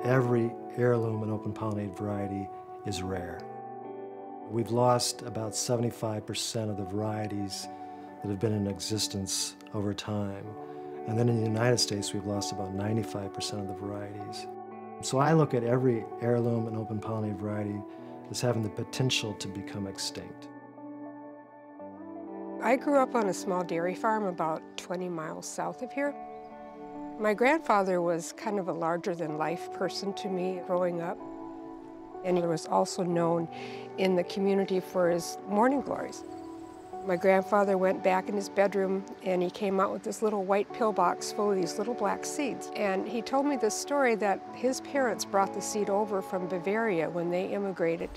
every heirloom and open pollinated variety is rare. We've lost about 75% of the varieties that have been in existence over time. And then in the United States, we've lost about 95% of the varieties. So I look at every heirloom and open pollinated variety as having the potential to become extinct. I grew up on a small dairy farm about 20 miles south of here. My grandfather was kind of a larger-than-life person to me growing up. And he was also known in the community for his morning glories. My grandfather went back in his bedroom and he came out with this little white pillbox full of these little black seeds. And he told me this story that his parents brought the seed over from Bavaria when they immigrated.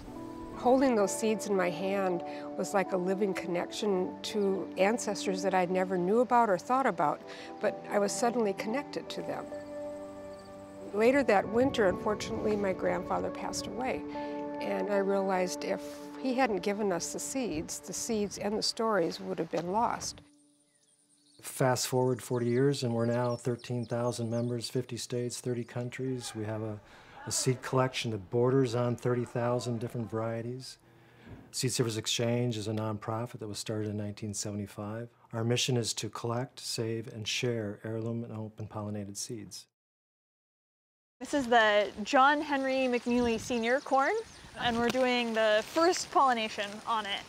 Holding those seeds in my hand was like a living connection to ancestors that I never knew about or thought about, but I was suddenly connected to them. Later that winter, unfortunately, my grandfather passed away, and I realized if he hadn't given us the seeds and the stories would have been lost. Fast forward 40 years, and we're now 13,000 members, 50 states, 30 countries. We have a seed collection that borders on 30,000 different varieties. Seed Savers Exchange is a nonprofit that was started in 1975. Our mission is to collect, save, and share heirloom and open pollinated seeds. This is the John Henry McNeely Sr. corn, and we're doing the first pollination on it.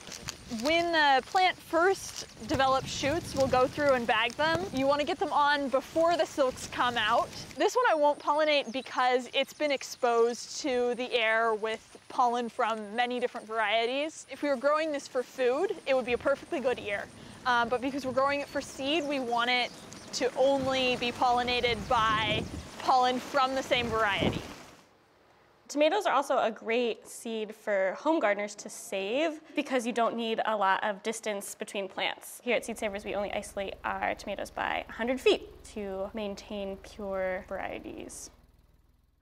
When the plant first develops shoots, we'll go through and bag them. You want to get them on before the silks come out. This one I won't pollinate because it's been exposed to the air with pollen from many different varieties. If we were growing this for food, it would be a perfectly good year. But because we're growing it for seed, we want it to only be pollinated by pollen from the same variety. Tomatoes are also a great seed for home gardeners to save because you don't need a lot of distance between plants. Here at Seed Savers, we only isolate our tomatoes by 100 feet to maintain pure varieties.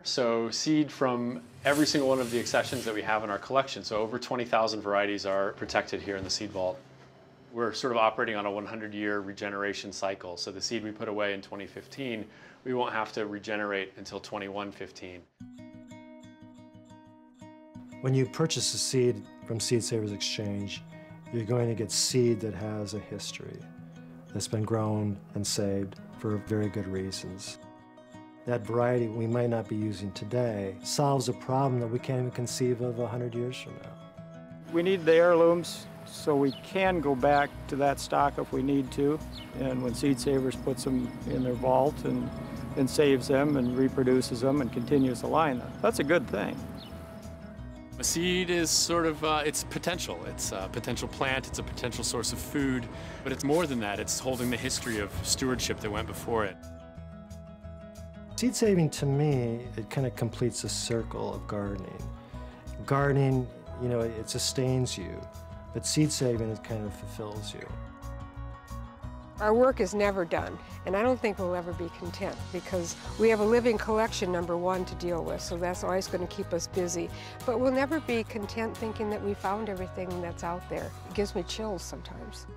So seed from every single one of the accessions that we have in our collection. So over 20,000 varieties are protected here in the seed vault. We're sort of operating on a 100-year regeneration cycle. So the seed we put away in 2015, we won't have to regenerate until 2115. When you purchase a seed from Seed Savers Exchange, you're going to get seed that has a history, that's been grown and saved for very good reasons. That variety we might not be using today solves a problem that we can't even conceive of 100 years from now. We need the heirlooms so we can go back to that stock if we need to. And when Seed Savers puts them in their vault and saves them and reproduces them and continues the line, that's a good thing. A seed is sort of, it's potential. It's a potential plant, it's a potential source of food, but it's more than that. It's holding the history of stewardship that went before it. Seed saving, to me, it kind of completes a circle of gardening. Gardening, you know, it sustains you, but seed saving, it kind of fulfills you. Our work is never done, and I don't think we'll ever be content because we have a living collection, number one, to deal with, so that's always going to keep us busy. But we'll never be content thinking that we found everything that's out there. It gives me chills sometimes.